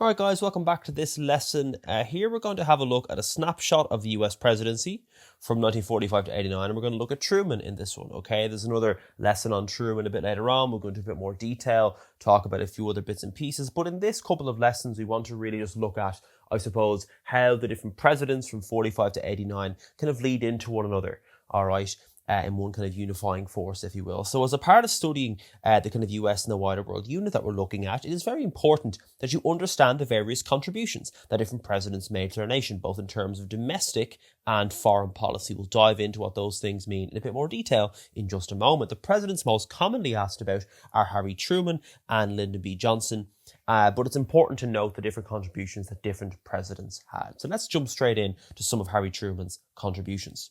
Alright guys, welcome back to this lesson. Here we're going to have a look at a snapshot of the US presidency from 1945 to 89, and we're going to look at Truman in this one, okay? There's another lesson on Truman a bit later on. We'll go into a bit more detail, talk about a few other bits and pieces, but in this couple of lessons we want to really just look at, I suppose, how the different presidents from 45 to 89 kind of lead into one another, alright? In one kind of unifying force, if you will. So as a part of studying the kind of US and the wider world unit that we're looking at, it is very important that you understand the various contributions that different presidents made to their nation, both in terms of domestic and foreign policy. We'll dive into what those things mean in a bit more detail in just a moment. The presidents most commonly asked about are Harry Truman and Lyndon B. Johnson. But it's important to note the different contributions that different presidents had. So let's jump straight in to some of Harry Truman's contributions.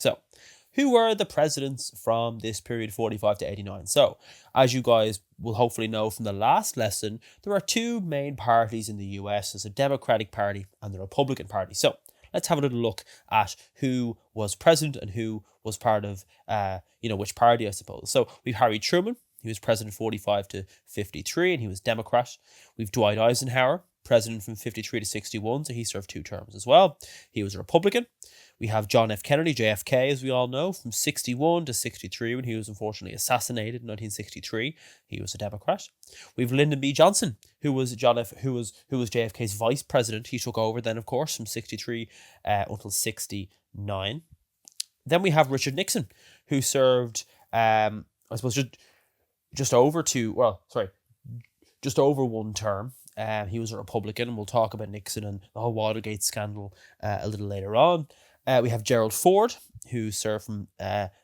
So, who were the presidents from this period 45 to 89? So, as you guys will hopefully know from the last lesson, there are two main parties in the US. There's a Democratic Party and the Republican Party. So, let's have a little look at who was president and who was part of, which party, I suppose. So, we've Harry Truman. He was president 45 to 53 and he was Democrat. We've Dwight Eisenhower, president from 53 to 61, so he served 2 terms as well. He was a Republican. We have John F. Kennedy, JFK, as we all know, from 61 to 63 when he was unfortunately assassinated in 1963. He was a Democrat. We have Lyndon B. Johnson, who was JFK's vice president. He took over then, of course, from 63 until 69. Then we have Richard Nixon, who served, just over 1 term. He was a Republican, and we'll talk about Nixon and the whole Watergate scandal a little later on. We have Gerald Ford, who served from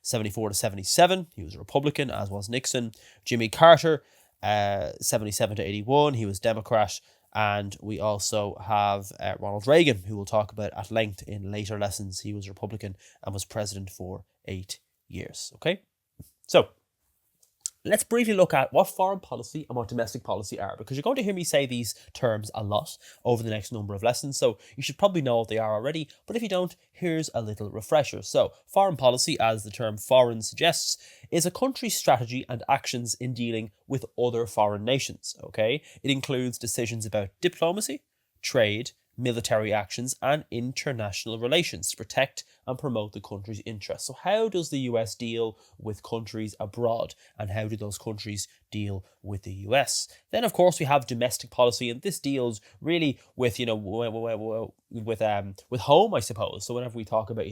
74 to 77. He was a Republican, as was Nixon. Jimmy Carter, 77 to 81. He was Democrat. And we also have Ronald Reagan, who we'll talk about at length in later lessons. He was a Republican and was president for 8 years. Okay, so let's briefly look at what foreign policy and what domestic policy are, because you're going to hear me say these terms a lot over the next number of lessons, so you should probably know what they are already, but if you don't, here's a little refresher. So, foreign policy, as the term foreign suggests, is a country's strategy and actions in dealing with other foreign nations, okay? It includes decisions about diplomacy, trade, military actions, and international relations to protect and promote the country's interests. So how does the US deal with countries abroad, and how do those countries deal with the US? Then, of course, we have domestic policy, and this deals really with, with home, I suppose. So whenever we talk about,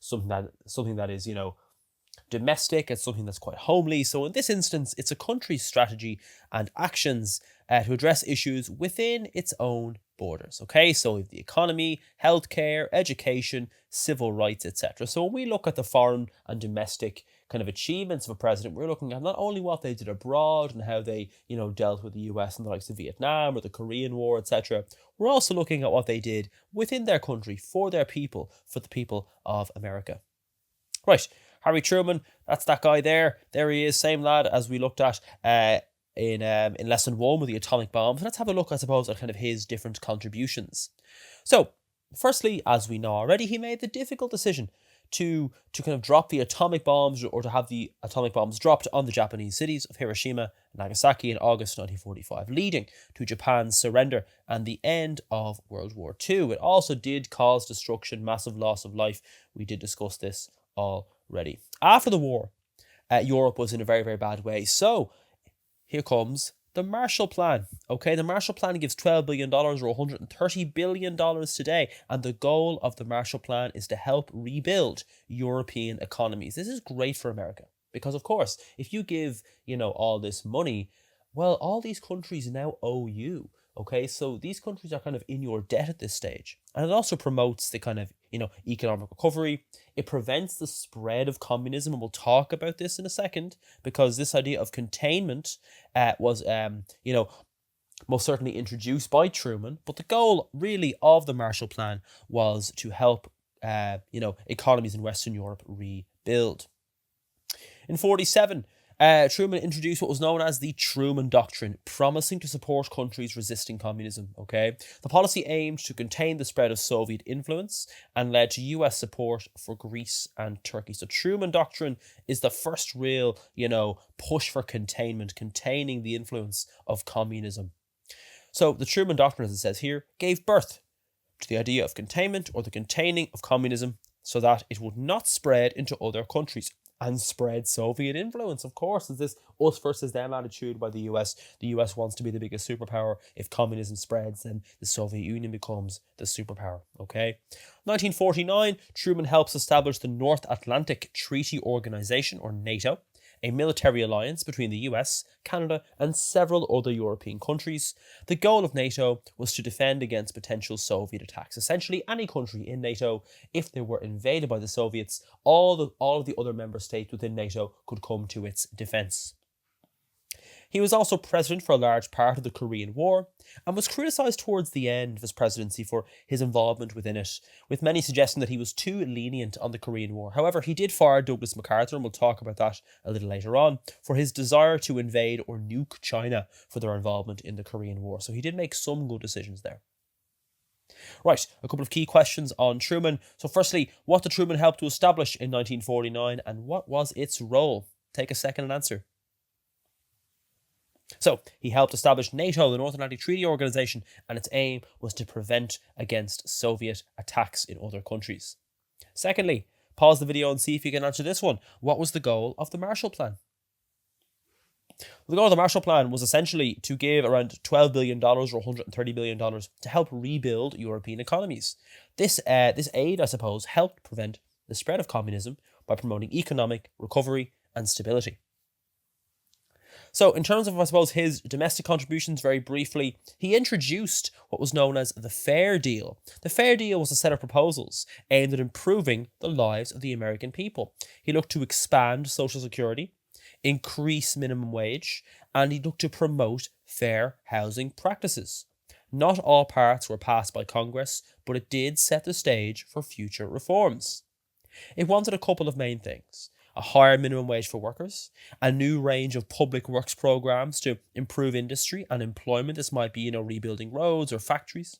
something that is, domestic, it's something that's quite homely. So in this instance, it's a country's strategy and actions to address issues within its own borders. Okay, so we have the economy, healthcare, education, civil rights, etc. So when we look at the foreign and domestic kind of achievements of a president, we're looking at not only what they did abroad and how they, dealt with the US and the likes of Vietnam or the Korean War, etc. We're also looking at what they did within their country, for their people, for the people of America. Right, Harry Truman, that's that guy there. There he is, same lad as we looked at in lesson 1 with the atomic bombs. Let's have a look, I suppose, at kind of his different contributions. So, firstly, as we know already, he made the difficult decision to kind of drop the atomic bombs, or to have the atomic bombs dropped on the Japanese cities of Hiroshima and Nagasaki in August 1945, leading to Japan's surrender and the end of World War II. It also did cause destruction, massive loss of life. We did discuss this already. After the war, Europe was in a very, very bad way. So, here comes the Marshall Plan. Okay, the Marshall Plan gives $12 billion or $130 billion today. And the goal of the Marshall Plan is to help rebuild European economies. This is great for America because, of course, if you give, all this money, well, all these countries now owe you. Okay, so these countries are kind of in your debt at this stage. And it also promotes the kind of, economic recovery. It prevents the spread of communism, and we'll talk about this in a second, because this idea of containment was, most certainly introduced by Truman. But the goal, really, of the Marshall Plan was to help, economies in Western Europe rebuild. In 1947, Truman introduced what was known as the Truman Doctrine, promising to support countries resisting communism, okay? The policy aimed to contain the spread of Soviet influence and led to US support for Greece and Turkey. So Truman Doctrine is the first real, push for containment, containing the influence of communism. So the Truman Doctrine, as it says here, gave birth to the idea of containment or the containing of communism so that it would not spread into other countries and spread Soviet influence. Of course, it's this us versus them attitude by the US. The US wants to be the biggest superpower. If communism spreads, then the Soviet Union becomes the superpower. Okay. 1949, Truman helps establish the North Atlantic Treaty Organization, or NATO, a military alliance between the US, Canada, and several other European countries. The goal of NATO was to defend against potential Soviet attacks. Essentially, any country in NATO, if they were invaded by the Soviets, all of the other member states within NATO could come to its defense. He was also president for a large part of the Korean War and was criticised towards the end of his presidency for his involvement within it, with many suggesting that he was too lenient on the Korean War. However, he did fire Douglas MacArthur, and we'll talk about that a little later on, for his desire to invade or nuke China for their involvement in the Korean War. So he did make some good decisions there. Right, a couple of key questions on Truman. So firstly, what did Truman help to establish in 1949 and what was its role? Take a second and answer. So, he helped establish NATO, the North Atlantic Treaty Organization, and its aim was to prevent against Soviet attacks in other countries. Secondly, pause the video and see if you can answer this one. What was the goal of the Marshall Plan? The goal of the Marshall Plan was essentially to give around $12 billion or $130 billion to help rebuild European economies. This aid, I suppose, helped prevent the spread of communism by promoting economic recovery and stability. So in terms of, I suppose, his domestic contributions, very briefly, he introduced what was known as the Fair Deal. The Fair Deal was a set of proposals aimed at improving the lives of the American people. He looked to expand Social Security, increase minimum wage, and he looked to promote fair housing practices. Not all parts were passed by Congress, but it did set the stage for future reforms. It wanted a couple of main things: a higher minimum wage for workers, a new range of public works programs to improve industry and employment. This might be, rebuilding roads or factories.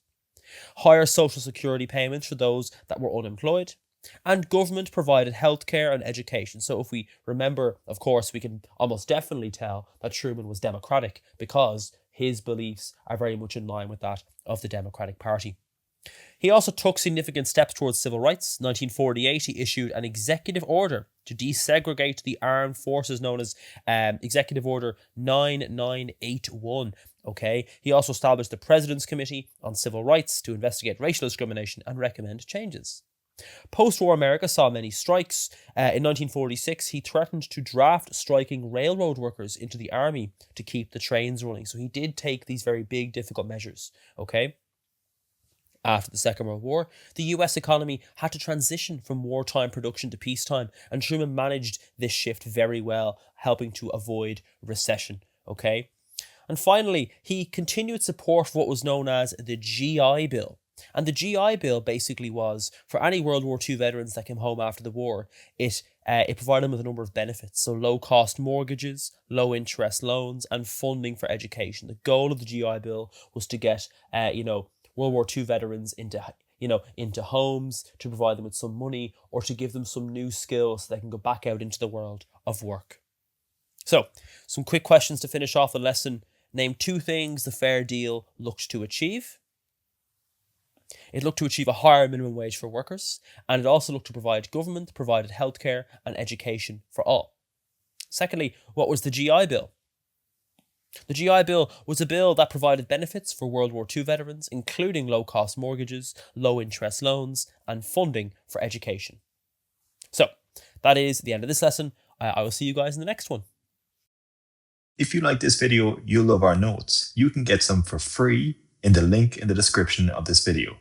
Higher social security payments for those that were unemployed. And government provided healthcare and education. So if we remember, of course, we can almost definitely tell that Truman was Democratic because his beliefs are very much in line with that of the Democratic Party. He also took significant steps towards civil rights. 1948, he issued an executive order to desegregate the armed forces known as Executive Order 9981. Okay. He also established the President's Committee on Civil Rights to investigate racial discrimination and recommend changes. Post-war America saw many strikes. In 1946, he threatened to draft striking railroad workers into the army to keep the trains running. So he did take these very big, difficult measures. Okay. After the Second World War, the US economy had to transition from wartime production to peacetime, and Truman managed this shift very well, helping to avoid recession. Okay. And finally, he continued support for what was known as the GI Bill. And the GI Bill basically was, for any World War II veterans that came home after the war, it provided them with a number of benefits. So low-cost mortgages, low-interest loans, and funding for education. The goal of the GI Bill was to get, World War II veterans into homes, to provide them with some money, or to give them some new skills so they can go back out into the world of work. So, some quick questions to finish off the lesson. Name two things the Fair Deal looked to achieve. It looked to achieve a higher minimum wage for workers, and it also looked to provide government-provided healthcare and education for all. Secondly, what was the GI Bill? The GI Bill was a bill that provided benefits for World War II veterans, including low-cost mortgages, low-interest loans, and funding for education. So, that is the end of this lesson. I will see you guys in the next one. If you like this video, you'll love our notes. You can get some for free in the link in the description of this video.